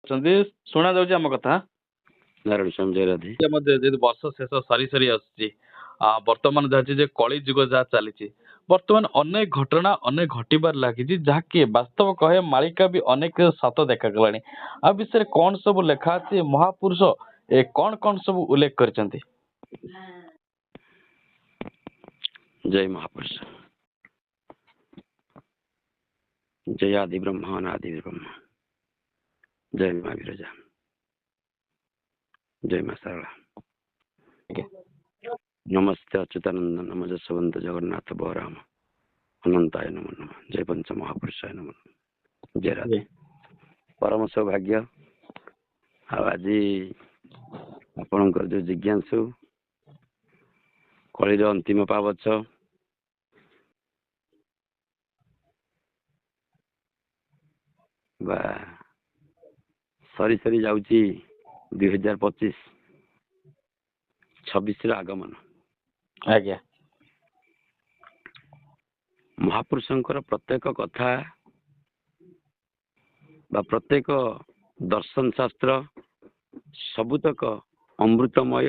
ଶୁଣା ଯାଉଛି ଆମ କଥା? ନାରାୟଣ ସଞ୍ଜୟ ରାଧେ ଯେହେତୁ ବର୍ଷ ଶେଷ ସରି ସରି ଆସୁଛି, ବର୍ତ୍ତମାନ ଯାହା ଯେ କଳି ଯୁଗ ଯାହା ଚାଲିଛି, ବର୍ତ୍ତମାନ ଅନେକ ଘଟଣା ଅନେକ ଘଟିବାର ଲାଗିଛି, ଯାହାକି ବାସ୍ତବ କହେ ମାଳିକା ବି ଅନେକ ସତ ଦେଖାଗଲାଣି। ଆ ବିଷୟରେ କଣ ସବୁ ଲେଖା ଅଛି? ମହାପୁରୁଷ କଣ କଣ ସବୁ ଉଲ୍ଲେଖ କରିଛନ୍ତି? ଜୟ ମହାପୁରୁଷ, ଜୟ ଆଦି ବ୍ରହ୍ମ ଅନାଦି ବ୍ରହ୍ମ, ଜୟ ମା ବିରଜା, ଜୟ ମା ଶାରଳା। ନମସ୍ତେ ଅଚ୍ୟୁତାନନ୍ଦ ନମ ଯଶୋବନ୍ତ ଜଗନ୍ନାଥ ବଳରାମ ଅନନ୍ତାୟ ନମଃ ନମଃ। ଜୟ ପଞ୍ଚ ମହାପୁରୁଷାୟ ନମଃ ନମଃ। ଜୟ ରାଧେ। ପରମ ସୌଭାଗ୍ୟ। ଆଉ ଆଜି ଆପଣଙ୍କର ଯୋଉ ଜିଜ୍ଞାସୁ କଳିର ଅନ୍ତିମ ପାବଛ, ବା ସରି ସରି ଯାଉଛି 2025-26ର ଆଗମନ। ଆଜ୍ଞା, ମହାପୁରୁଷଙ୍କର ପ୍ରତ୍ୟେକ କଥା ବା ପ୍ରତ୍ୟେକ ଦର୍ଶନ ଶାସ୍ତ୍ର ସବୁତକ ଅମୃତମୟ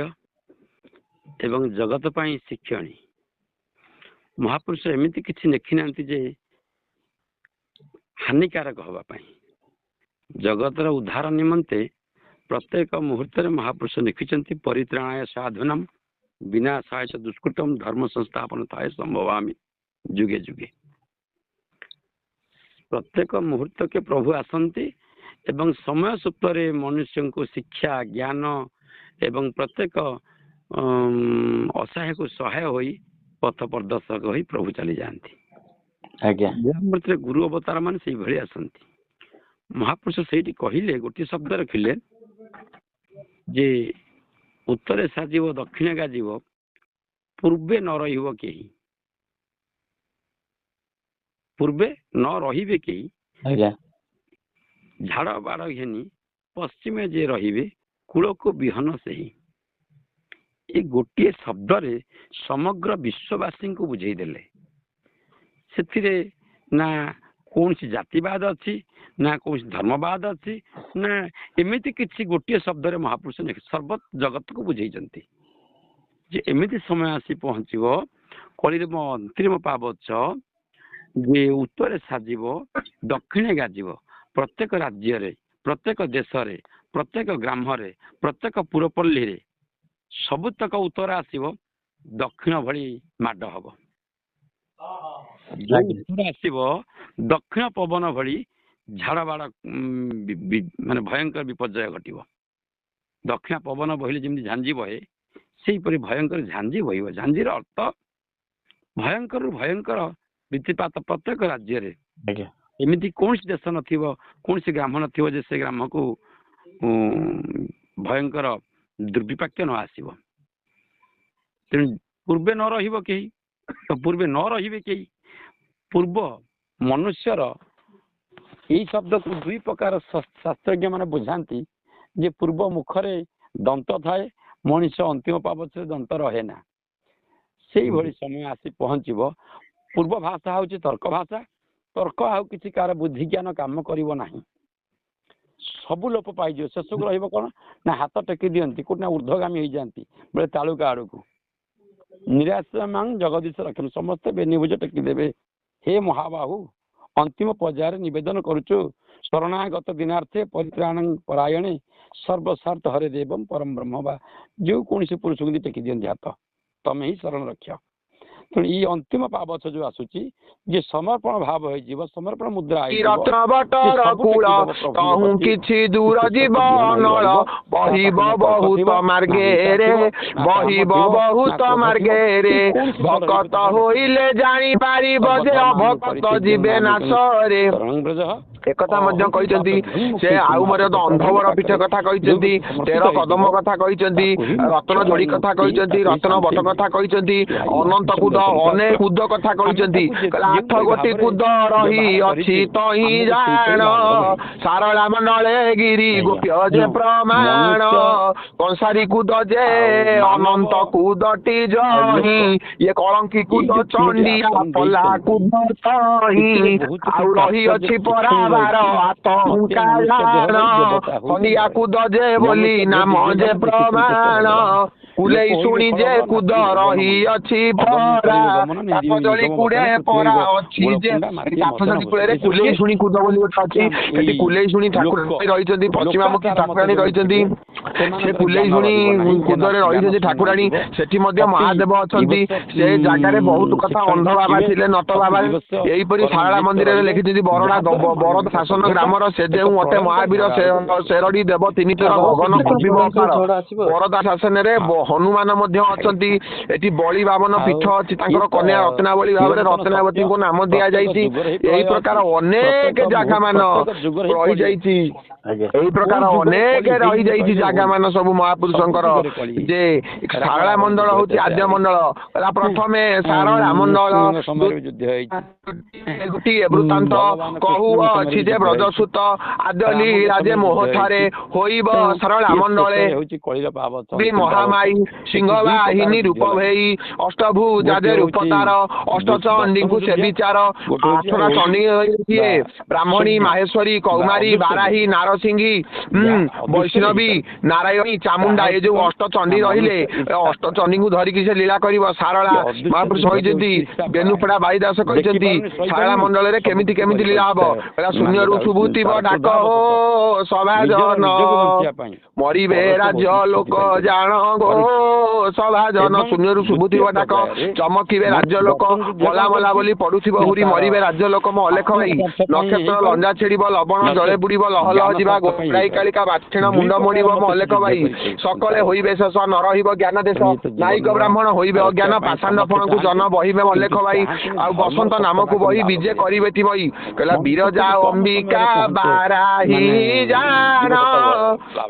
ଏବଂ ଜଗତ ପାଇଁ ଶିକ୍ଷଣୀ। ମହାପୁରୁଷ ଏମିତି କିଛି ଲେଖିନାହାନ୍ତି ଯେ ହାନିକାରକ ହବା ପାଇଁ। ଜଗତର ଉଦ୍ଧାର ନିମନ୍ତେ ପ୍ରତ୍ୟେକ ମୁହୂର୍ତ୍ତରେ ମହାପୁରୁଷ ଲେଖିଛନ୍ତି ପରିତ୍ରାଣାୟ ସାଧୁନମ୍ ବିନାଶାୟ ଚ ଦୁଷ୍କୃତମ୍ ଧର୍ମ ସଂସ୍ଥାପନ ଥାଏ ସମ୍ଭବାମି ଯୁଗେ ଯୁଗେ। ପ୍ରତ୍ୟେକ ମୁହୂର୍ତ୍ତକେ ପ୍ରଭୁ ଆସନ୍ତି ଏବଂ ସମୟ ସୂତ୍ରରେ ମନୁଷ୍ୟଙ୍କୁ ଶିକ୍ଷା ଜ୍ଞାନ ଏବଂ ପ୍ରତ୍ୟେକ ଅସହାୟକୁ ସହାୟ ହୋଇ ପଥ ପ୍ରଦର୍ଶକ ହୋଇ ପ୍ରଭୁ ଚାଲିଯାଆନ୍ତି। ଆଜ୍ଞା, ଗୁରୁ ଅବତାର ମାନେ ସେଇଭଳି ଆସନ୍ତି। ମହାପୁରୁଷ ସେଇଠି କହିଲେ, ଗୋଟିଏ ଶବ୍ଦ ରଖିଲେ ଯେ ଉତ୍ତରେ ସାଜିବ ଦକ୍ଷିଣ ଗାଜିବ ପୂର୍ବେ ନ ରହିବ କେହି। ପୂର୍ବେ ନ ରହିବେ କେହି, ଝାଡ଼ ବାଡ଼ ଘେନି ପଶ୍ଚିମେ ଯେ ରହିବେ କୂଳକୁ ବିହନ ସେହି। ଏ ଗୋଟିଏ ଶବ୍ଦରେ ସମଗ୍ର ବିଶ୍ୱବାସୀଙ୍କୁ ବୁଝେଇ ଦେଲେ। ସେଥିରେ ନା କୌଣସି ଜାତିବାଦ ଅଛି, ନା କୌଣସି ଧର୍ମବାଦ ଅଛି, ନା ଏମିତି କିଛି ଗୋଟିଏ ଶବ୍ଦରେ ମହାପୁରୁଷ ସର୍ବ ଜଗତକୁ ବୁଝେଇଛନ୍ତି ଯେ ଏମିତି ସମୟ ଆସି ପହଞ୍ଚିବ କଳିର ଅନ୍ତିମ ପାବଛ ଯେ ଉତ୍ତରେ ସାଜିବ ଦକ୍ଷିଣେ ଗାଜିବ। ପ୍ରତ୍ୟେକ ରାଜ୍ୟରେ, ପ୍ରତ୍ୟେକ ଦେଶରେ, ପ୍ରତ୍ୟେକ ଗ୍ରାମରେ, ପ୍ରତ୍ୟେକ ପୁରପଲ୍ଲୀରେ ସବୁତକ ଉତ୍ତର ଆସିବ, ଦକ୍ଷିଣ ଭଳି ମାଡ଼ ହବ। ଉତ୍ତର ଆସିବ ଦକ୍ଷିଣ ପବନ ଭଳି ଝାଡ଼ ବାଡ଼ ମାନେ ଭୟଙ୍କର ବିପର୍ଯ୍ୟୟ ଘଟିବ। ଦକ୍ଷିଣ ପବନ ବହିଲେ ଯେମିତି ଝାଞ୍ଜି ବହେ, ସେଇପରି ଭୟଙ୍କର ଝାଞ୍ଜି ବହିବ। ଝାଞ୍ଜିର ଅର୍ଥ ଭୟଙ୍କରରୁ ଭୟଙ୍କର ବିପତ୍ତିପାତ ପ୍ରତ୍ୟେକ ରାଜ୍ୟରେ। ଏମିତି କୌଣସି ଦେଶ ନଥିବ, କୌଣସି ଗ୍ରାମ ନଥିବ ଯେ ସେ ଗ୍ରାମକୁ ଭୟଙ୍କର ଦୁର୍ବିପାକ ନ ଆସିବ। ତେଣୁ ପୂର୍ବେ ନ ରହିବ କେହି, ତ ପୂର୍ବେ ନ ରହିବେ କେହି। ପୂର୍ବ ମନୁଷ୍ୟର ଏଇ ଶବ୍ଦକୁ ଦୁଇ ପ୍ରକାର ଶାସ୍ତ୍ରଜ୍ଞ ମାନେ ବୁଝାନ୍ତି ଯେ ପୂର୍ବ ମୁଖରେ ଦନ୍ତ ଥାଏ, ମଣିଷ ଅନ୍ତିମ ପାବଛରେ ଦନ୍ତ ରହେ ନା। ସେଇଭଳି ସମୟ ଆସି ପହଞ୍ଚିବ। ପୂର୍ବ ଭାଷା ହେଉଛି ତର୍କ ଭାଷା। ତର୍କ ଆଉ କିଛି କାହାର ବୁଦ୍ଧି ଜ୍ଞାନ କାମ କରିବ ନାହିଁ, ସବୁ ଲୋପ ପାଇଯିବ। ଶେଷକୁ ରହିବ କଣ ନା ହାତ ଟେକି ଦିଅନ୍ତି, କୋଉଠି ନା ଉର୍ଦ୍ଧ୍ୱଗାମୀ ହେଇଯାଆନ୍ତି, ବେଳେ ତାଳୁକା ଆଡ଼କୁ। ନିରାଶ୍ରମାଂ ଜଗଦୀଶ ରକ୍ଷଣ, ସମସ୍ତେ ବେନିଭୁଜ ଟେକି ଦେବେ। ହେ ମହାବାହୁ, ଅନ୍ତିମ ପର୍ଯ୍ୟାୟରେ ନିବେଦନ କରୁଛୁ ଶରଣାଗତ ଦିନାର୍ଥେ ପରିତ୍ରାଣ ପରାୟଣେ ସର୍ବସ୍ୱାର୍ଥ ହରେ ଦେବମ୍ ପରମ ବ୍ରହ୍ମ। ବା ଯେଉଁ କୌଣସି ପୁରୁଷକୁ ଟେକି ଦିଅନ୍ତି ହାତ, ତମେ ହିଁ ଶରଣ ରକ୍ଷ। ତେଣୁ ଏଇ ଅନ୍ତିମ ପାବଛ ଯୋଉ ଆସୁଛି, ଯେ ସମର୍ପଣ ଭାବ ହେଇଯିବ, ସମର୍ପଣ ମୁଦ୍ରା କିଛି ଦୂର ଯିବ ନଳ ବହିବ ବହୁତ ମାର୍ଗେରେ, ବହିବ ବହୁତ ମାର୍ଗେରେ। ଭକତ ହୋଇଲେ ଜାଣିପାରିବ ଯେ ଅଭକତ ଯିବେ ନାଶରେ। ଏକଥା ମଧ୍ୟ କହିଛନ୍ତି। ସେ ଆଉ ମଧ୍ୟ ଅନ୍ଧବର ପୀଠ କଥା କହିଛନ୍ତି, 13 କଦମ କଥା କହିଛନ୍ତି, ରତ୍ନ ଯୋଡି କଥା କହିଛନ୍ତି, ରତ୍ନ ବଟ କଥା କହିଛନ୍ତି, ଅନନ୍ତ କୁଦ ଅନେକ କୁଦ କଥା କହିଛନ୍ତି। 8 ଗୋଟି କୁଦ ରହି ଅଛି ତହିଁ ଜାଣ, ସାରଳା ମଣ୍ଡଳେ ଗିରି ଗୋପ୍ୟ ଯେ ପ୍ରମାଣ। କଂସାରୀ କୁଦ ଯେ ଅନନ୍ତ କୁଦଟି ଜହିଁ ଇଏ କଳଙ୍କି କୁଦ ଚଣ୍ଡିଆ ପଲା କୁଦ ତହିଁ ଆଉ ରହିଅଛି ପରାବାର ଆତଙ୍କାଣ ଖଣ୍ଡିଆ କୁଦ ଯେ ବୋଲି ନାମ ଯେ ପ୍ରମାଣ କୁଲେଇ ଶୁଣି ଯେ କୁଦ ରହିଅଛି ପରା କାଠଜଳି କୁଡେ ପରା ଅଛି ଯେ କାଠଜଳି କୂଳରେ କୁଲେଇ ଶୁଣି କୁଦ ବୋଲି ଗୋଟେ ଅଛି ସେଠି କୁଲେଇ ଶୁଣି ଠାକୁରାଣୀ ରହିଛନ୍ତି ପଶ୍ଚିମାମୁଖୀ ଠାକୁରାଣୀ ରହିଛନ୍ତି ସେ କୁଲେଇ ଶୁଣି କୁଦରେ ରହିଛନ୍ତି ଠାକୁରାଣୀ ସେଠି ମଧ୍ୟ ମହାଦେବ ଅଛନ୍ତି ସେ ଜାଗାରେ ବହୁତ କଥା ଅନ୍ଧ ବାବା ଥିଲେ ନଟ ବାବା ଏହିପରି ଶାରଳା ମନ୍ଦିରରେ ଲେଖିଛନ୍ତି ବରଦ ଶାସନ ଗ୍ରାମର ସେ ଯେଉଁ ଅଟେ ମହାବୀର ଶେରଡି ଦେବ ତିନି ଥର ଗଗନ କପିବ ବରଦା ଶାସନରେ ହନୁମାନ ମଧ୍ୟ ଅଛନ୍ତି ଏଠି ବଳି ବାମନ ପୀଠ ଅଛି ତାଙ୍କର କନ୍ୟା ରତ୍ନାବଳୀ ଭାବରେ ରତ୍ନାବତୀଙ୍କୁ ନାମ ଦିଆଯାଇଛି ଏହି ପ୍ରକାର ଅନେକ ଜାଗା ମାନ ରହିଯାଇଛି ଏହି ପ୍ରକାର ଅନେକ ରହିଯାଇଛି ଜାଗା ମାନ ସବୁ ମହାପୁରୁଷଙ୍କର ଯେ ଶାରଳା ମଣ୍ଡଳ ହଉଛି ଆଦ୍ୟ ମଣ୍ଡଳ ପ୍ରଥମେ ଶାରଳା ମଣ୍ଡଳ ଗୋଟିଏ ବୃତ୍ତାନ୍ତ କହୁଅଛି ଯେ ବ୍ରଜସୁତ ଆଦ୍ୟଲି ରାଜେ ମୋହଠାରେ ହୋଇବ ଶାରଳା ମଣ୍ଡଳେ ମହାମାଇ ସିଂହବାହିନୀ ରୂପ ଭେଇ ଅଷ୍ଟଭୁଜା ଯେ ରୂପ ତାର ଅଷ୍ଟଚଣ୍ଡୀଙ୍କୁ ସେ ବିଚାର ଆଠଟା ଚଣ୍ଡୀ କିଏ ବ୍ରାହ୍ମଣୀ ମାହେଶ୍ୱରୀ କୌମାରୀ ବାରାହୀ ନାରସିଂହୀ ବୈଷ୍ଣବୀ ନାରାୟଣୀ ଚାମୁଣ୍ଡା ଏ ଯୋଉ ଅଷ୍ଟଚଣ୍ଡୀ ରହିଲେ ଅଷ୍ଟଚଣ୍ଡୀଙ୍କୁ ଧରିକି ସେ ଲୀଳା କରିବ ଶାରଳା ମହାପୁରୁଷ କହିଛନ୍ତି ବେନୁପଡ଼ା ବାଇଦାସ କହିଛନ୍ତି ଶାରଳା ମଣ୍ଡଳରେ କେମିତି କେମିତି ଲୀଳା ହବ ଶୂନ୍ୟରୁ ଶୁଭୁଥିବ ଡାକ ହୋ ସଭାଜନ ମରିବେ ରାଜ୍ୟ ଲୋକ ଜାଣ ଗୋ ସଭାଜନ ଶୂନ୍ୟରୁ ଶୁଭୁଥିବ ଡାକ ଚମକିବେ ରାଜ୍ୟ ଲୋକ ମଲା ମଲା ବୋଲି ପଡୁଥିବ ହୁରି ମରିବେ ରାଜ୍ୟ ଲୋକ ମୋ ଅଲେଖ ଭାଇ ନକ୍ଷତ୍ର ଲଞ୍ଜା ଛିଡ଼ିବ ଲବଣ ଜଳେ ବୁଡ଼ିବ ଲହଲ ଯିବା ଗୋଟାଇ କାଳିକା ବାଛିଣ ମୁଣ୍ଡ ମୋଡ଼ିବ ମୋ ଅଲେଖ ଭାଇ ସକଳେ ହୋଇବେ ଶେଷ ନ ରହିବ ଜ୍ଞାନ ଦେଶ ନାଇକ ବ୍ରାହ୍ମଣ ହୋଇବେ ଅଜ୍ଞାନ ପାଷାଣ୍ଡ ଫଣକୁ ଜନ ବହିବେ ଅଲେଖ ଭାଇ ଆଉ ବସନ୍ତ ନାମକୁ ବହି ବିଜେ କରିବେ ତିମଇ କହିଲା ବିରଜା ଅମ୍ବିକା ବାରାହି ଜାଣ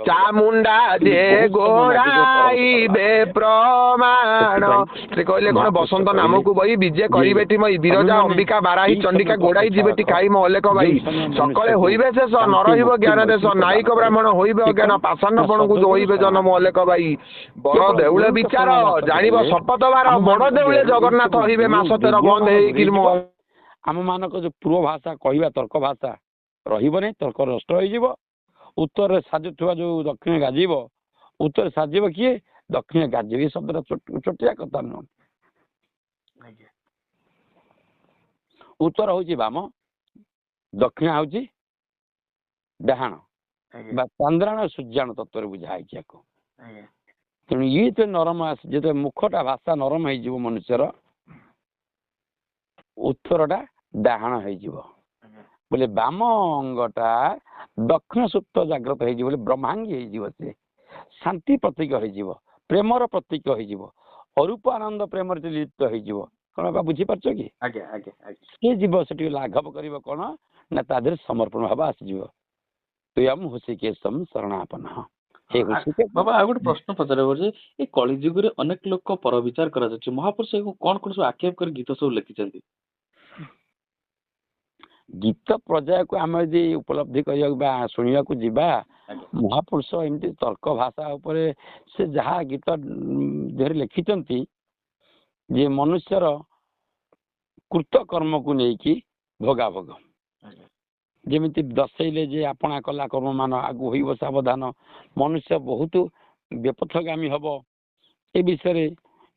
ଚାମୁଣ୍ଡା ଯେ ଗୋଡ଼ାଇବେ ପ୍ରମାଣ ସେ କହିଲେ କଣ ବସନ୍ତ ନାମକୁ ବହି ବିଜେ କରିବେ ଟିମଇ ବିରଜା ଅମ୍ବିକା ବାରାହି ଚଣ୍ଡିକା ଗୋଡ଼ାଇ ଯିବେ ଟି ଖାଇ ମୋ ଅଲେଖ ଭାଇ ସକଳେ ହୋଇବେ ଶେଷ ନ ରହିବ ଜ୍ଞାନ ଦେଶ ନାଇକ ବ୍ରାହ୍ମଣ ହୋଇବେ ଅଜ୍ଞାନ ପାଷାଣ୍ଡ ଫଣକୁ ଦୋଇବେ ଜନ ମୋ ଅଲେଖ ଭାଇ ବଡ ଦେଉଳେ ବିଚାର ଜାଣିବ ଶପଥ ବାର ବଡ ଦେଉଳେ ଜଗନ୍ନାଥ ରହିବେ ମାସ ତେର ବନ୍ଦ ହେଇକି ଆମ ମାନଙ୍କ ଯୋଉ ପୂର୍ବ ଭାଷା କହିବା ତର୍କ ଭାଷା ରହିବନି ତର୍କ ନଷ୍ଟ ହେଇଯିବ ଉତ୍ତରରେ ସାଜୁଥିବା ଯୋଉ ଦକ୍ଷିଣ ଗାଜିବ ଉତ୍ତରରେ ସାଜିବ କିଏ ଦକ୍ଷିଣ ଗାଜିବ ଏ ଶବ୍ଦଟା ଛୋଟିଆ କଥା ନୁହଁ ଉତ୍ତର ହଉଛି ବାମ ଦକ୍ଷିଣ ହଉଛି ଡାହାଣ ବା ଚନ୍ଦ୍ରାଣ ସୂର୍ଯ୍ୟାଣ ତତ୍ଵରେ ବୁଝା ହେଇଛି ଆକୁ ତେଣୁ ଇଏ ତ ନରମ ଯେତେ ମୁଖଟା ଭାଷା ନରମ ହେଇଯିବ ମନୁଷ୍ୟର ଉତ୍ତରଟା ଡାହାଣ ହେଇଯିବ ବୋଲେ ବାମ ଅଙ୍ଗଟା ଦକ୍ଷିଣ ସୁପ୍ତ ଜାଗ୍ରତ ହେଇଯିବ ବୋଲେ ବ୍ରହ୍ମାଙ୍ଗୀ ହେଇଯିବ ସେ ଶାନ୍ତି ପ୍ରତୀକ ହେଇଯିବ ପ୍ରେମର ପ୍ରତୀକ ହେଇଯିବ ଅରୂପ ଆନନ୍ଦ ପ୍ରେମରେ ଲିପ୍ତ ହେଇଯିବ କଣ ବାପା ବୁଝିପାରୁଛ କି ସେ ଯିବ ସେଠି ଲାଘବ କରିବ କଣ ନା ତା ଦେହରେ ସମର୍ପଣ ଭାବ ଆସିଯିବ ତୁୟମ୍ ହୃଷିକେଶମ୍ ଶରଣାପନ୍ନ ବାବା ଆଉ ଗୋଟେ ପ୍ରଶ୍ନ ପଚାରିବାକୁ ଅଛି ଏ କଳି ଯୁଗରେ ଅନେକ ଲୋକ ପରବିଚାର କରାଯାଉଛି ମହାପୁରୁଷ କଣ କଣ ସବୁ ଆକ୍ଷେପ କରି ଗୀତ ସବୁ ଲେଖିଛନ୍ତି ଗୀତ ପର୍ଯ୍ୟାୟକୁ ଆମେ ଯଦି ଉପଲବ୍ଧି କରିବାକୁ ବା ଶୁଣିବାକୁ ଯିବା ମହାପୁରୁଷ ଏମିତି ତର୍କ ଭାଷା ଉପରେ ସେ ଯାହା ଗୀତ ଦେହରେ ଲେଖିଛନ୍ତି ଯେ ମନୁଷ୍ୟର କୃତ କର୍ମକୁ ନେଇକି ଭୋଗାଭୋଗ ଯେମିତି ଦର୍ଶେଇଲେ ଯେ ଆପଣା କଲା କର୍ମ ମାନ ଆଗୁ ହୋଇବ ସାବଧାନ ମନୁଷ୍ୟ ବହୁତ ବେପଥଗାମୀ ହବ ଏ ବିଷୟରେ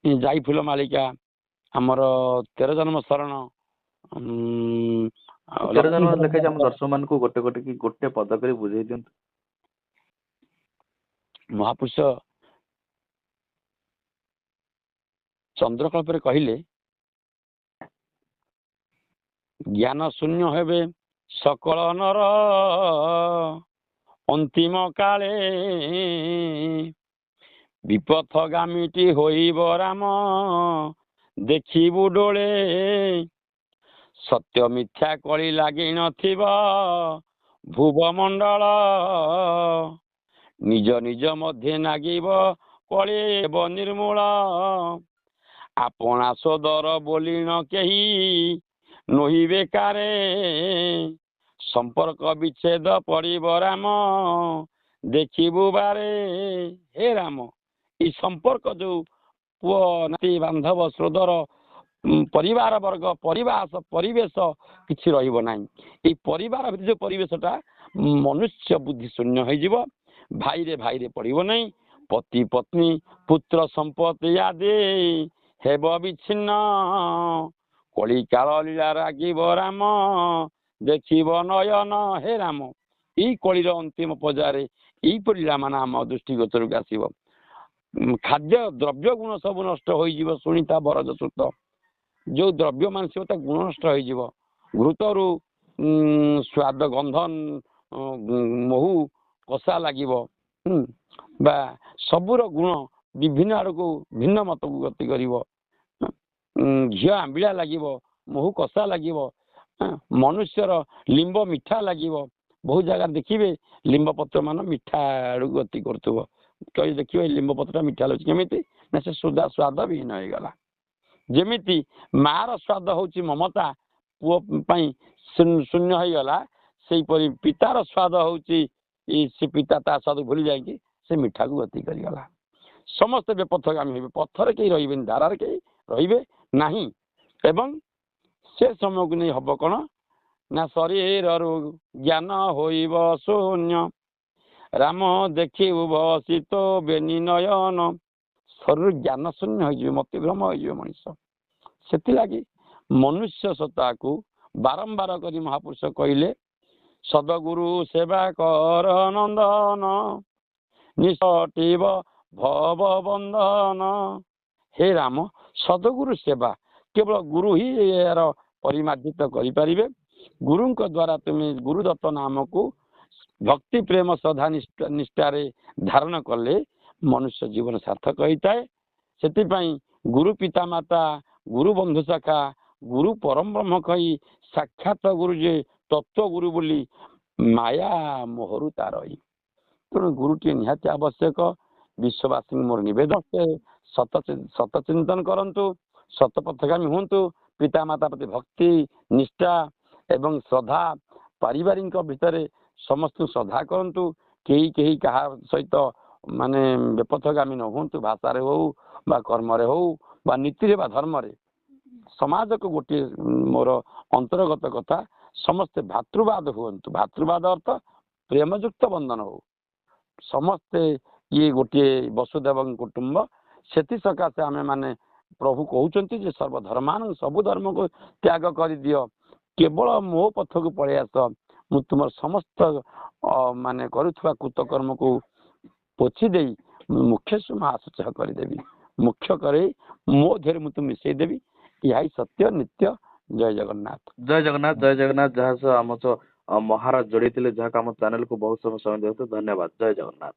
ଯାଇ ଫୁଲ ମାଳିକା ଆମର 13 ଜନ୍ମ ଶରଣ 13 ଜନ୍ମ ଲେଖାଇଛି ଆମ ଦର୍ଶକ ମାନଙ୍କୁ ଗୋଟେ ପଦ କରି ବୁଝେଇ ଦିଅନ୍ତୁ ମହାପୁରୁଷ ଚନ୍ଦ୍ରକଳ୍ପରେ କହିଲେ ଜ୍ଞାନ ଶୂନ୍ୟ ହେବେ ସକଳ ନର ଅନ୍ତିମ କାଳେ ବିପଥଗାମୀଟି ହୋଇବ ରାମ ଦେଖିବୁ ଡୋଳେ ସତ୍ୟ ମିଥ୍ୟା କଳି ଲାଗି ନଥିବ ଭୁବମଣ୍ଡଳ ନିଜ ନିଜ ମଧ୍ୟରେ ନାଗିବ କଳି ହେବ ନିର୍ମୂଳ ଆପଣା ସୋଦର ବୋଲି ନ କେହି ନୋହି ବେକାରେ ସମ୍ପର୍କ ବିଚ୍ଛେଦ ପଡ଼ିବ ରାମ ଦେଖିବୁ ବାରେ ହେ ରାମ। ଏଇ ସମ୍ପର୍କ ଯୋଉ ପୁଅ ନାତି ବାନ୍ଧବ ଶ୍ରୋଦର ପରିବାର ବର୍ଗ ପରିବେଶ କିଛି ରହିବ ନାହିଁ। ଏଇ ପରିବାର ଭିତରେ ଯୋଉ ପରିବେଶଟା ମନୁଷ୍ୟ ବୁଦ୍ଧି ଶୂନ୍ୟ ହେଇଯିବ। ଭାଇରେ ଭାଇରେ ପଡ଼ିବ ନାହିଁ। ପତି ପତ୍ନୀ ପୁତ୍ର ସମ୍ପତ୍ତି ଆଦି ହେବ ବିଚ୍ଛିନ୍ନ। କଳିକାଳ ଲୀଳା ରାଗିବ ରାମ ଦେଖିବ ନୟନ ହେ ରାମ। ଏଇ କଳିର ଅନ୍ତିମ ପର୍ଯ୍ୟାୟରେ ଏଇପରି ଲୀଳାମାନ ଆମ ଦୃଷ୍ଟି ଗୋଚରକୁ ଆସିବ। ଖାଦ୍ୟ ଦ୍ରବ୍ୟ ଗୁଣ ସବୁ ନଷ୍ଟ ହୋଇଯିବ। ଶୁଣି ତା ବରଜ ସୁତ ଯୋଉ ଦ୍ରବ୍ୟ ମାନସିକ ତା ଗୁଣ ନଷ୍ଟ ହେଇଯିବ। ଘୃତରୁ ସ୍ୱାଦ ଗନ୍ଧ ମହୁ କଷା ଲାଗିବ। ବା ସବୁର ଗୁଣ ବିଭିନ୍ନ ଆଡ଼କୁ ଭିନ୍ନ ମତକୁ ଗତି କରିବ। ଘିଅ ଆମ୍ବିଳା ଲାଗିବ, ମହୁ କଷା ଲାଗିବ। ମନୁଷ୍ୟର ଲିମ୍ବ ମିଠା ଲାଗିବ। ବହୁ ଜାଗାରେ ଦେଖିବେ ଲିମ୍ବ ପତ୍ର ମାନ ମିଠା ଆଡ଼କୁ ଗତି କରୁଥିବ। ଦେଖିବେ ଲିମ୍ବ ପତ୍ରଟା ମିଠା ଲାଗୁଛି କେମିତି ନା ସେ ସୁଧା ସ୍ୱାଦ ବିହୀନ ହେଇଗଲା। ଯେମିତି ମାର ସ୍ୱାଦ ହଉଛି ମମତା ପୁଅ ପାଇଁ ଶୂନ୍ୟ ହେଇଗଲା, ସେଇପରି ପିତାର ସ୍ୱାଦ ହଉଛି ସେ ପିତା ତା ସ୍ୱାଦ ଭୁଲି ଯାଇକି ସେ ମିଠାକୁ ଗତି କରିଗଲା। ସମସ୍ତେ ବେପଥଗାମୀ ହେବେ। ପଥରେ କେହି ରହିବେନି, ଧାରାରେ କେହି ରହିବେ ନାହିଁ। ଏବଂ ସେ ସମୟକୁ ନେଇ ହବ କଣ ନା ଶରୀରରୁ ଜ୍ଞାନ ହୋଇବ ଶୂନ୍ୟ। ରାମ ଦେଖିବୁ ବସିତ ବେନି ନୟନ। ଶରୀର ଜ୍ଞାନ ଶୂନ୍ୟ ହେଇଯିବ, ମତିଭ୍ରମ ହେଇଯିବ ମଣିଷ। ସେଥିଲାଗି ମନୁଷ୍ୟ ସତ୍ତାକୁ ବାରମ୍ବାର କରି ମହାପୁରୁଷ କହିଲେ ସଦଗୁରୁ ସେବା କର ନନ୍ଦନ ନିଷଟିବ ଭବ ବନ୍ଧନ। ହେ ରାମ, ସଦଗୁରୁ ସେବା କେବଳ ଗୁରୁ ହିଁ ଏହାର ପରିମାର୍ଜିତ କରିପାରିବେ। ଗୁରୁଙ୍କ ଦ୍ୱାରା ତୁମେ ଗୁରୁଦତ୍ତ ନାମକୁ ଭକ୍ତି ପ୍ରେମ ଶ୍ରଦ୍ଧା ନିଷ୍ଠାରେ ଧାରଣ କଲେ ମନୁଷ୍ୟ ଜୀବନ ସାର୍ଥକ ହେଇଥାଏ। ସେଥିପାଇଁ ଗୁରୁ ପିତା ମାତା ଗୁରୁ ବନ୍ଧୁ ଶାଖା ଗୁରୁ ପରମ ବ୍ରହ୍ମ କହି ସାକ୍ଷାତ ଗୁରୁ ଯେ ତତ୍ଵ ଗୁରୁ ବୋଲି ମାୟା ମୋହରୁ ତାର। ତେଣୁ ଗୁରୁଟିଏ ନିହାତି ଆବଶ୍ୟକ। ବିଶ୍ୱବାସୀଙ୍କୁ ମୋର ନିବେଦନ ସେ ସତ ଚିନ୍ତନ କରନ୍ତୁ, ସତ ପଥଗାମୀ ହୁଅନ୍ତୁ। ପିତାମାତା ପ୍ରତି ଭକ୍ତି ନିଷ୍ଠା ଏବଂ ଶ୍ରଦ୍ଧା ପାରିବାରିକ ଭିତରେ ସମସ୍ତଙ୍କୁ ଶ୍ରଦ୍ଧା କରନ୍ତୁ। କେହି କାହା ସହିତ ମାନେ ବେପଥଗାମୀ ନ ହୁଅନ୍ତୁ। ଭାଷାରେ ହଉ ବା କର୍ମରେ ହଉ ବା ନୀତିରେ ବା ଧର୍ମରେ। ସମାଜକୁ ଗୋଟିଏ ମୋର ଅନ୍ତର୍ଗତ କଥା, ସମସ୍ତେ ଭାତୃବାଦ ହୁଅନ୍ତୁ। ଭାତୃବାଦ ଅର୍ଥ ପ୍ରେମଯୁକ୍ତ ବନ୍ଧନ ହଉ। ସମସ୍ତେ ଇଏ ଗୋଟିଏ ବସୁଦେବ କୁଟୁମ୍ବ। ସେଥି ସକାଶେ ଆମେ ମାନେ ପ୍ରଭୁ କହୁଛନ୍ତି ଯେ ସର୍ବଧର୍ମାନ ସବୁ ଧର୍ମକୁ ତ୍ୟାଗ କରିଦିଅ, କେବଳ ମୋ ପଥକୁ ପଳେଇ ଆସ। ମୁଁ ତୁମର ସମସ୍ତ ମାନେ କରୁଥିବା କୃତକର୍ମକୁ ପୋଛି ଦେଇ ମୁଖ୍ୟ ଆଶୁଚ କରିଦେବି। ମୁଖ୍ୟ କରେଇ ମୋ ଦେହରେ ମୁଁ ତ ମିଶେଇ ଦେବି। ଏହା ହିଁ ସତ୍ୟ ନିତ୍ୟ। ଜୟ ଜଗନ୍ନାଥ। ଜୟ ଜଗନ୍ନାଥ, ଜୟ ଜଗନ୍ନାଥ। ଯାହା ସହ ଆମ ସହ ମହାରାଜ ଯୋଡିଥିଲେ, ଯାହାକୁ ଆମ ଚ୍ୟାନେଲକୁ ବହୁତ ସମୟ ଦେଇଥିଲେ, ଧନ୍ୟବାଦ। ଜୟ ଜଗନ୍ନାଥ।